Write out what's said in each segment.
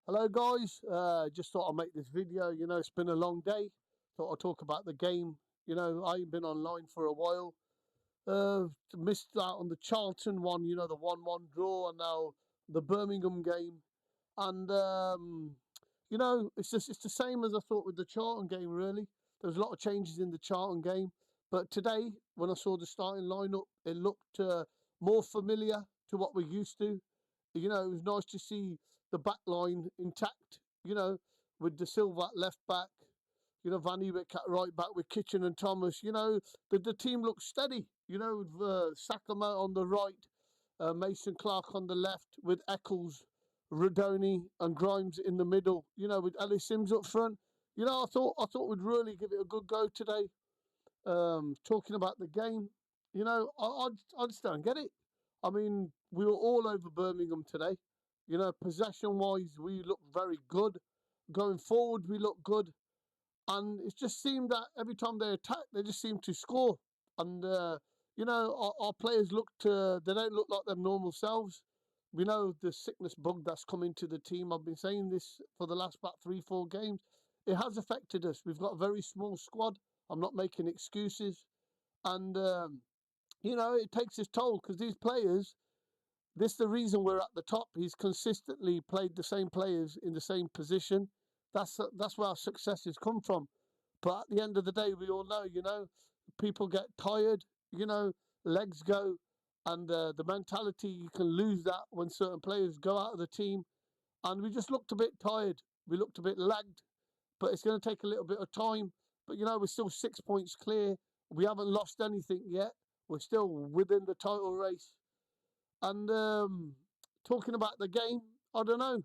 Hello guys, just thought I'd make this video. It's been a long day. Thought I'd talk about the game. I ain't been online for a while. Missed out on the Charlton one, the 1-1 draw, and now the Birmingham game. And it's the same as I thought with the Charlton game, really. There was a lot of changes in the Charlton game. But today, when I saw the starting lineup, it looked more familiar to what we're used to. It was nice to see the back line intact, with De Silva at left back, Van Ewek at right back with Kitchen and Thomas. The team looks steady, with Sakama on the right, Mason Clark on the left, with Eccles, Rodoni and Grimes in the middle, with Ellis Sims up front. I thought we'd really give it a good go today. Talking about the game, I just don't get it. I mean, we were all over Birmingham today. Possession-wise, we looked very good. Going forward, we looked good. And it just seemed that every time they attacked, they just seemed to score. And, our players they don't look like their normal selves. We know the sickness bug that's come into the team. I've been saying this for the last about 3-4 games. It has affected us. We've got a very small squad. I'm not making excuses. And, it takes its toll because these players, this is the reason we're at the top. He's consistently played the same players in the same position. That's where our success has come from. But at the end of the day, we all know, people get tired, legs go. And the mentality, you can lose that when certain players go out of the team. And we just looked a bit tired. We looked a bit lagged. But it's going to take a little bit of time. But, we're still 6 points clear. We haven't lost anything yet. We're still within the title race. And talking about the game, I don't know.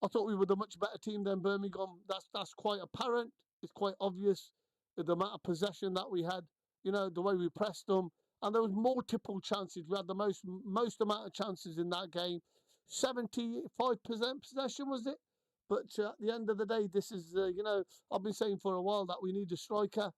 I thought we were the much better team than Birmingham. That's quite apparent. It's quite obvious with the amount of possession that we had, the way we pressed them. And there was multiple chances. We had the most amount of chances in that game. 75% possession, was it? But at the end of the day, this is, I've been saying for a while that we need a striker.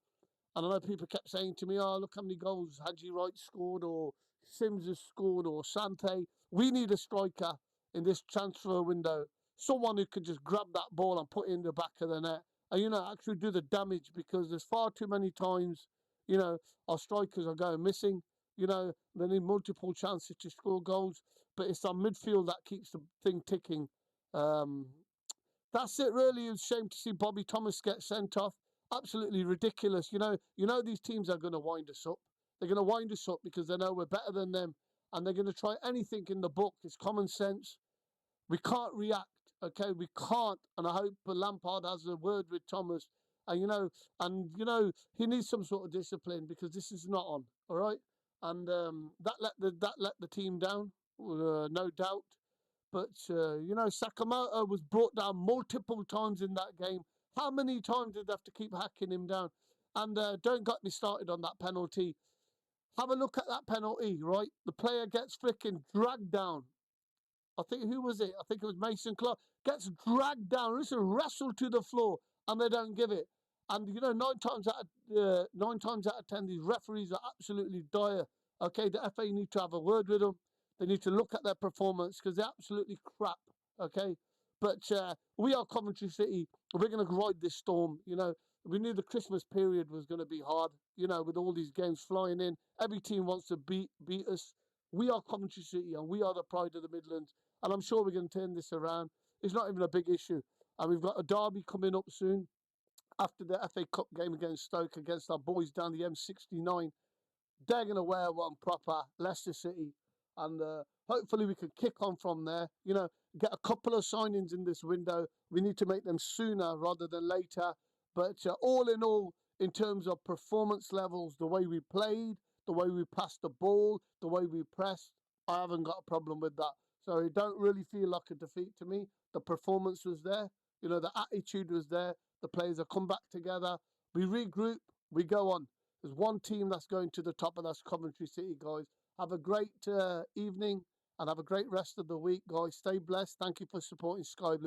And I know people kept saying to me, oh, look how many goals Haji Wright scored or Sims has scored or Sante. We need a striker in this transfer window. Someone who could just grab that ball and put it in the back of the net and, actually do the damage, because there's far too many times, our strikers are going missing. They need multiple chances to score goals. But it's our midfield that keeps the thing ticking. That's it, really. It's a shame to see Bobby Thomas get sent off. Absolutely ridiculous. These teams are going to wind us up. They're going to wind us up because they know we're better than them. And they're going to try anything in the book. It's common sense. We can't react, okay? We can't. And I hope Lampard has a word with Thomas. And, he needs some sort of discipline because this is not on, all right? And that let the team down, no doubt. But, Sakamoto was brought down multiple times in that game. How many times did they have to keep hacking him down? And don't get me started on that penalty. Have a look at that penalty, right? The player gets freaking dragged down. I think, who was it? I think it was Mason Clark. Gets dragged down. Listen, wrestled to the floor, and they don't give it. And, 9 times out of 10, these referees are absolutely dire. Okay, the FA need to have a word with them. They need to look at their performance because they're absolutely crap. Okay, but we are Coventry City. We're going to ride this storm. We knew the Christmas period was going to be hard. With all these games flying in, every team wants to beat us. We are Coventry City, and we are the pride of the Midlands. And I'm sure we're going to turn this around. It's not even a big issue. And we've got a derby coming up soon after the FA Cup game against Stoke, against our boys down the M69. They're going to wear one proper, Leicester City. And hopefully we can kick on from there. Get a couple of signings in this window. We need to make them sooner rather than later. But all in all, in terms of performance levels, the way we played, the way we passed the ball, the way we pressed, I haven't got a problem with that. So it don't really feel like a defeat to me. The performance was there. The attitude was there. The players have come back together. We regroup. We go on. There's one team that's going to the top, and that's Coventry City, guys. Have a great evening and have a great rest of the week, guys. Stay blessed. Thank you for supporting Sky Blue.